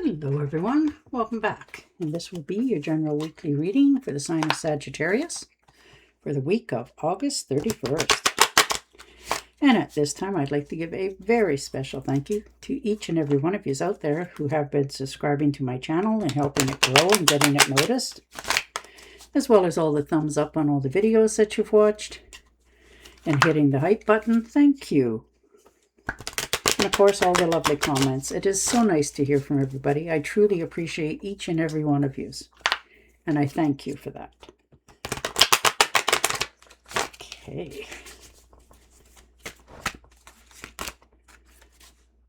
Hello everyone, welcome back. And this will be your general weekly reading for the sign of Sagittarius for the week of August 31st. And at this time, I'd like to give a very special thank you to each and every one of you out there who have been subscribing to my channel and helping it grow and getting it noticed, as well as all the thumbs up on all the videos that you've watched and hitting the hype button. Thank you. And of course, all the lovely comments. It is so nice to hear from everybody. I truly appreciate each and every one of you. And I thank you for that. Okay.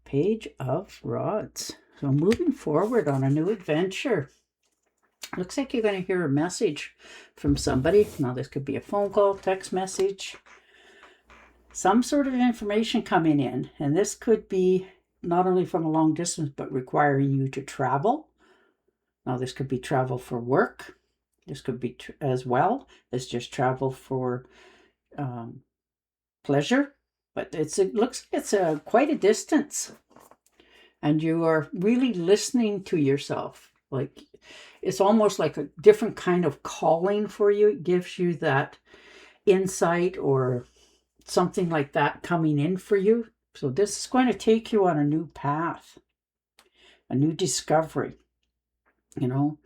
Page of Rods. So moving forward on a new adventure. Looks like you're going to hear a message from somebody. Now this could be a phone call, text message, some sort of information coming in, and this could be not only from a long distance but requiring you to travel. Now this could be travel for work. This could be as well as just travel for pleasure, but it looks like it's quite a distance, and you are really listening to yourself. Like it's almost like a different kind of calling for you. It gives you that insight or something like that coming in for you. So this is going to take you on a new path, a new discovery. You know,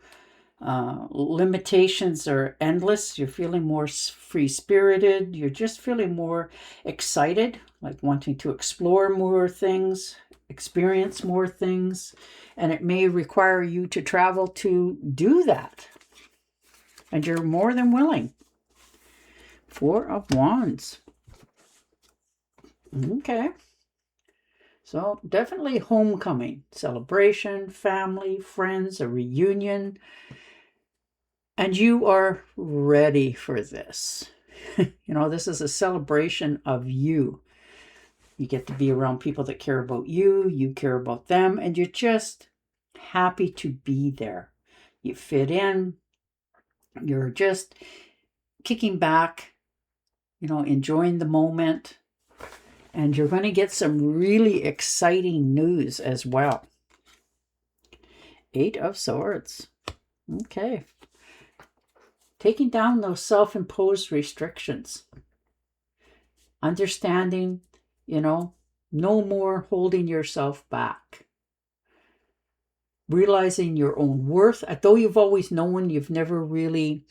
limitations are endless. You're feeling more free-spirited. You're just feeling more excited, like wanting to explore more things, experience more things, and it may require you to travel to do that. And you're more than willing. Four of Wands. Okay, so definitely homecoming, celebration, family, friends, a reunion, and you are ready for this. You know, this is a celebration of you. You get to be around people that care about you, you care about them, and you're just happy to be there. You fit in, you're just kicking back, you know, enjoying the moment. And you're going to get some really exciting news as well. Eight of Swords. Okay. Taking down those self-imposed restrictions. Understanding, you know, no more holding yourself back. Realizing your own worth. Though you've always known, you've never really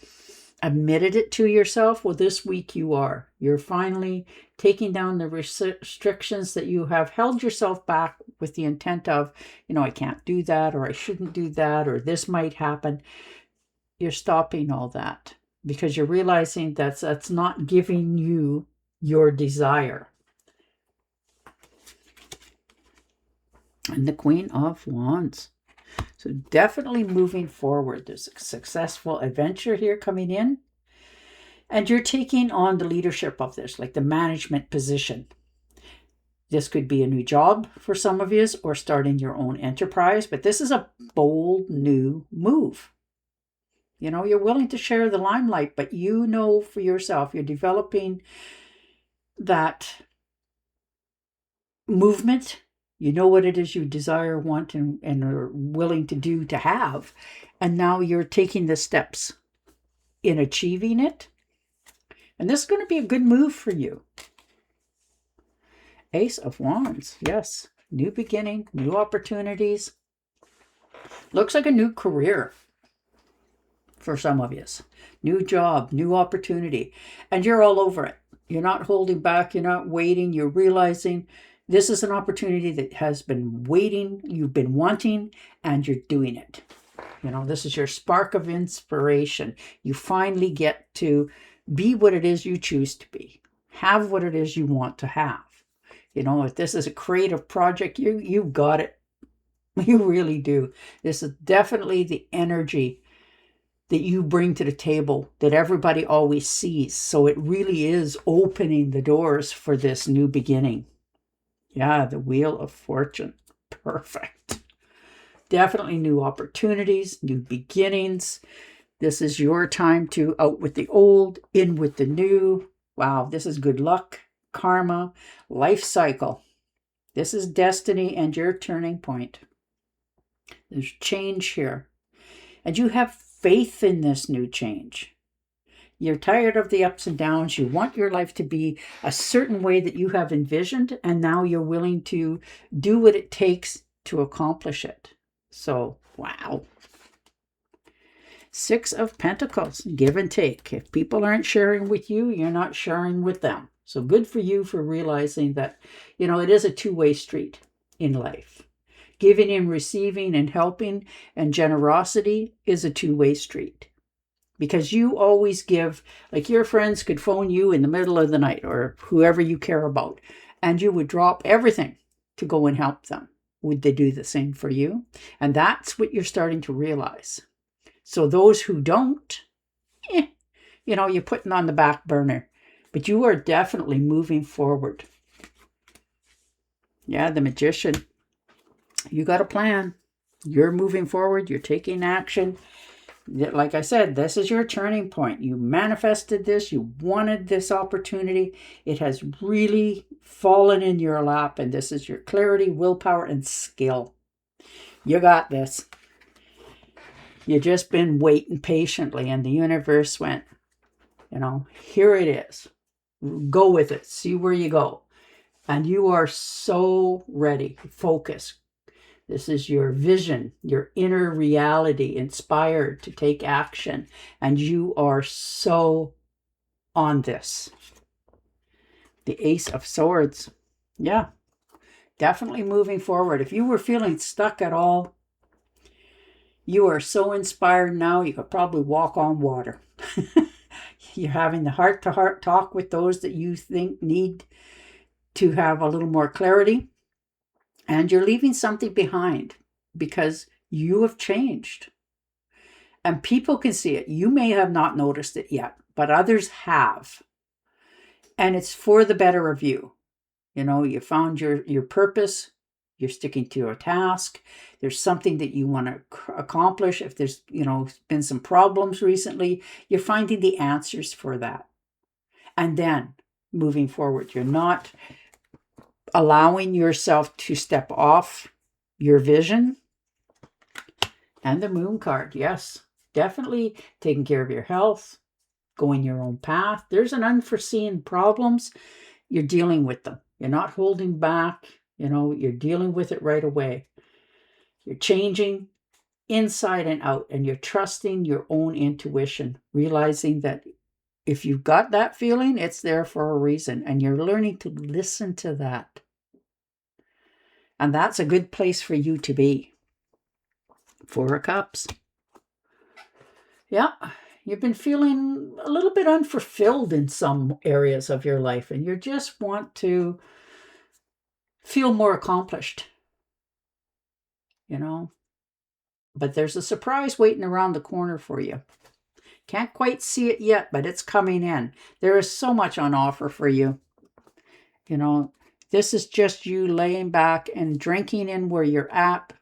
admitted it to yourself. Well, this week you are. You're finally taking down the restrictions that you have held yourself back with the intent of, you know, I can't do that, or I shouldn't do that, or this might happen. You're stopping all that because you're realizing that's not giving you your desire. And the Queen of Wands. So definitely moving forward. There's a successful adventure here coming in. And you're taking on the leadership of this, like the management position. This could be a new job for some of you or starting your own enterprise. But this is a bold new move. You know, you're willing to share the limelight, but you know for yourself, you're developing that movement. You know what it is you desire, want, and are willing to do to have. And now you're taking the steps in achieving it. And this is going to be a good move for you. Ace of Wands. Yes. New beginning, new opportunities. Looks like a new career for some of you. New job, new opportunity. And you're all over it. You're not holding back. You're not waiting. You're realizing this is an opportunity that has been waiting, you've been wanting, and you're doing it. You know, this is your spark of inspiration. You finally get to be what it is you choose to be. Have what it is you want to have. You know, if this is a creative project, you've got it. You really do. This is definitely the energy that you bring to the table that everybody always sees. So it really is opening the doors for this new beginning. Yeah, the Wheel of Fortune. Perfect. Definitely new opportunities, new beginnings. This is your time to out with the old, in with the new. Wow, this is good luck, karma, life cycle. This is destiny and your turning point. There's change here. And you have faith in this new change. You're tired of the ups and downs. You want your life to be a certain way that you have envisioned, and now you're willing to do what it takes to accomplish it. So, wow. 6 of Pentacles, give and take. If people aren't sharing with you, you're not sharing with them. So good for you for realizing that, it is a two-way street in life. Giving and receiving and helping and generosity is a two-way street. Because you always give, like your friends could phone you in the middle of the night or whoever you care about, and you would drop everything to go and help them. Would they do the same for you? And that's what you're starting to realize. So those who don't, you're putting on the back burner. But you are definitely moving forward. Yeah, the Magician. You got a plan. You're moving forward. You're taking action. Like I said, this is your turning point. You manifested this. You wanted this opportunity. It has really fallen in your lap. And this is your clarity, willpower, and skill. You got this. You've just been waiting patiently. And the universe went, here it is. Go with it. See where you go. And you are so ready. Focus. This is your vision, your inner reality, inspired to take action. And you are so on this. The Ace of Swords. Yeah, definitely moving forward. If you were feeling stuck at all, you are so inspired now, you could probably walk on water. You're having the heart-to-heart talk with those that you think need to have a little more clarity. And you're leaving something behind because you have changed. And people can see it. You may have not noticed it yet, but others have. And it's for the better of you. You found your purpose. You're sticking to a task. There's something that you want to accomplish. If there's, been some problems recently, you're finding the answers for that. And then moving forward, you're not allowing yourself to step off your vision. And the Moon card, yes, definitely taking care of your health, going your own path. There's an unforeseen problems. You're dealing with them. You're not holding back. You're dealing with it right away. You're changing inside and out, and you're trusting your own intuition, realizing that if you've got that feeling, it's there for a reason, and you're learning to listen to that. And that's a good place for you to be. 4 of Cups. Yeah, you've been feeling a little bit unfulfilled in some areas of your life, and you just want to feel more accomplished. But there's a surprise waiting around the corner for you. Can't quite see it yet, but it's coming in. There is so much on offer for you. This is just you laying back and drinking in where you're at,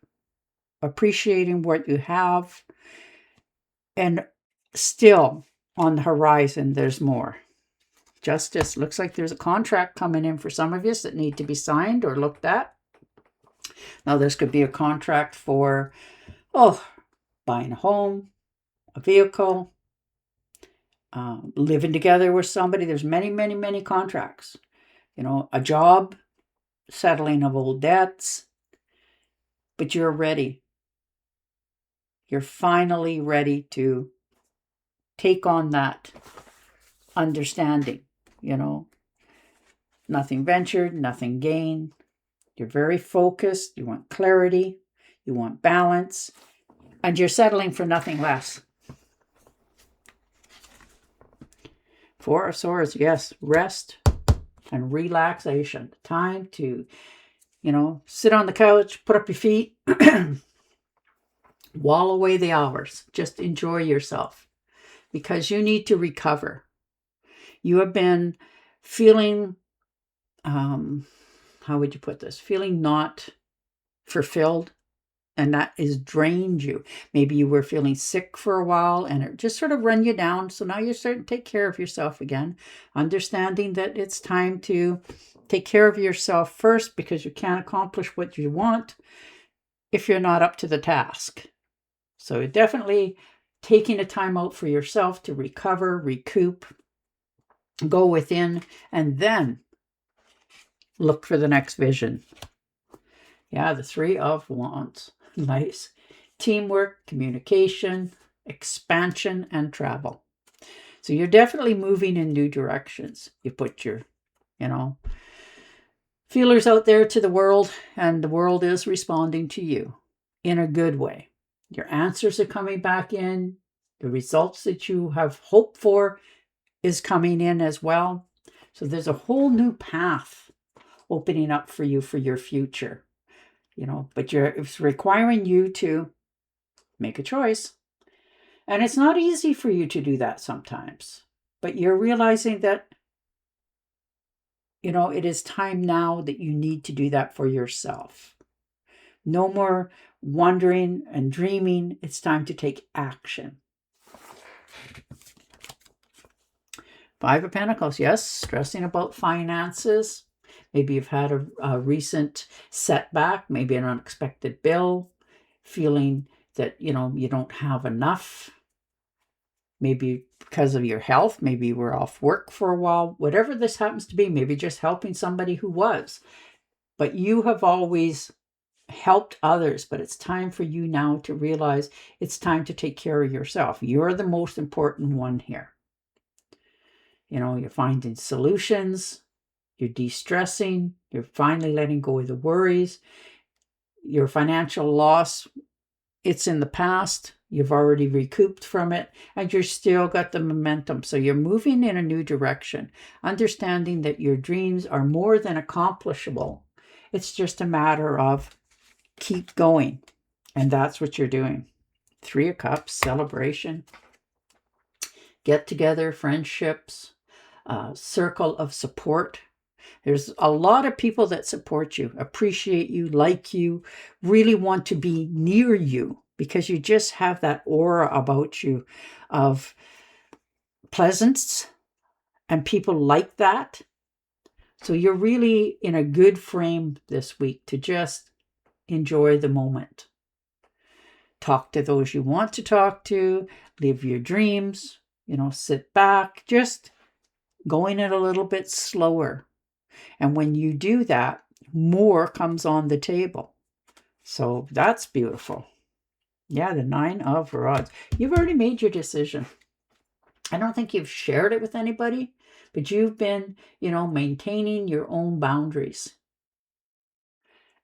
appreciating what you have, and still on the horizon, there's more. Justice. Looks like there's a contract coming in for some of you that need to be signed or looked at. Now, this could be a contract for, buying a home, a vehicle, living together with somebody. There's many, many, many contracts. A job, settling of old debts. But you're ready. You're finally ready to take on that understanding. Nothing ventured, nothing gained. You're very focused. You want clarity. You want balance. And you're settling for nothing less. 4 of Swords, yes. Rest and relaxation. Time to, sit on the couch, put up your feet, wall away the hours. Just enjoy yourself because you need to recover. You have been feeling, how would you put this? Feeling not fulfilled, and that has drained you. Maybe you were feeling sick for a while and it just sort of run you down. So now you're starting to take care of yourself again, understanding that it's time to take care of yourself first because you can't accomplish what you want if you're not up to the task. So definitely taking a time out for yourself to recover, recoup, go within, and then look for the next vision. Yeah, the Three of Wands. Nice. Teamwork, communication, expansion, and travel. So you're definitely moving in new directions. You put your, feelers out there to the world, and the world is responding to you in a good way. Your answers are coming back in. The results that you have hoped for is coming in as well. So there's a whole new path opening up for you for your future, but it's requiring you to make a choice. And it's not easy for you to do that sometimes, but you're realizing that, it is time now that you need to do that for yourself. No more wondering and dreaming. It's time to take action. Five of Pentacles, yes, stressing about finances. Maybe you've had a recent setback, maybe an unexpected bill, feeling that, you don't have enough. Maybe because of your health, maybe you were off work for a while. Whatever this happens to be, maybe just helping somebody who was. But you have always helped others, but it's time for you now to realize it's time to take care of yourself. You're the most important one here. You're finding solutions, you're de-stressing, you're finally letting go of the worries. Your financial loss, it's in the past. You've already recouped from it, and you're still got the momentum. So you're moving in a new direction, understanding that your dreams are more than accomplishable. It's just a matter of keep going, and that's what you're doing. Three of Cups, celebration, get together, friendships, circle of support. There's a lot of people that support you, appreciate you, like you, really want to be near you, because you just have that aura about you of pleasance, and people like that. So you're really in a good frame this week to just enjoy the moment. Talk to those you want to talk to, live your dreams, sit back, just going it a little bit slower. And when you do that, more comes on the table. So that's beautiful. Yeah, the Nine of Rods. You've already made your decision. I don't think you've shared it with anybody, but you've been, maintaining your own boundaries.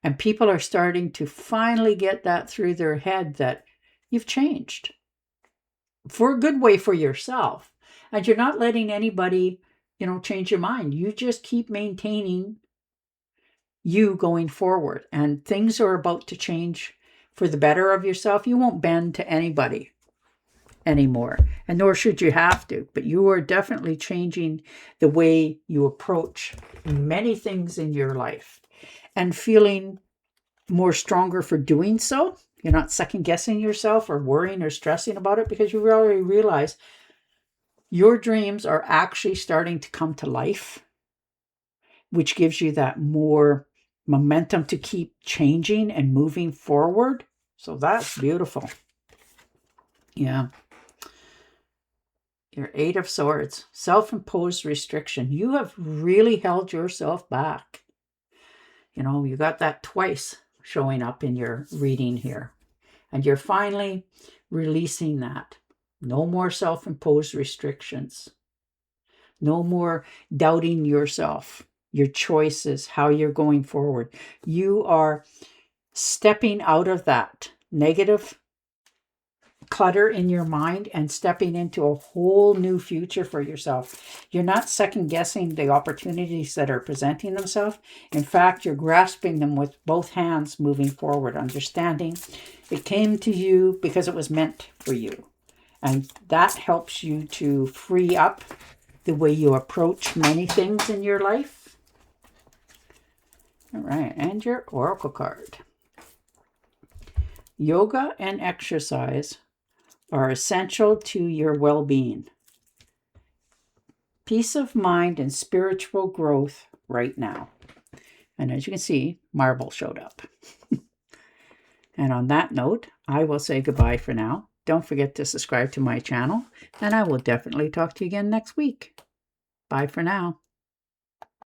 And people are starting to finally get that through their head that you've changed for a good way for yourself. And you're not letting anybody, change your mind. You just keep maintaining you going forward. And things are about to change for the better of yourself. You won't bend to anybody anymore, and nor should you have to, but you are definitely changing the way you approach many things in your life and feeling more stronger for doing so. You're not second guessing yourself or worrying or stressing about it, because you already realize your dreams are actually starting to come to life, which gives you that more momentum to keep changing and moving forward. So that's beautiful. Yeah. Your Eight of Swords, self-imposed restriction. You have really held yourself back. You got that twice showing up in your reading here. And you're finally releasing that. No more self-imposed restrictions. No more doubting yourself, your choices, how you're going forward. You are stepping out of that negative clutter in your mind and stepping into a whole new future for yourself. You're not second guessing the opportunities that are presenting themselves. In fact, you're grasping them with both hands moving forward, understanding it came to you because it was meant for you. And that helps you to free up the way you approach many things in your life. All right, and your Oracle card. Yoga and exercise are essential to your well-being, peace of mind, and spiritual growth right now. And as you can see, marble showed up. And on that note, I will say goodbye for now. Don't forget to subscribe to my channel, and I will definitely talk to you again next week. Bye for now.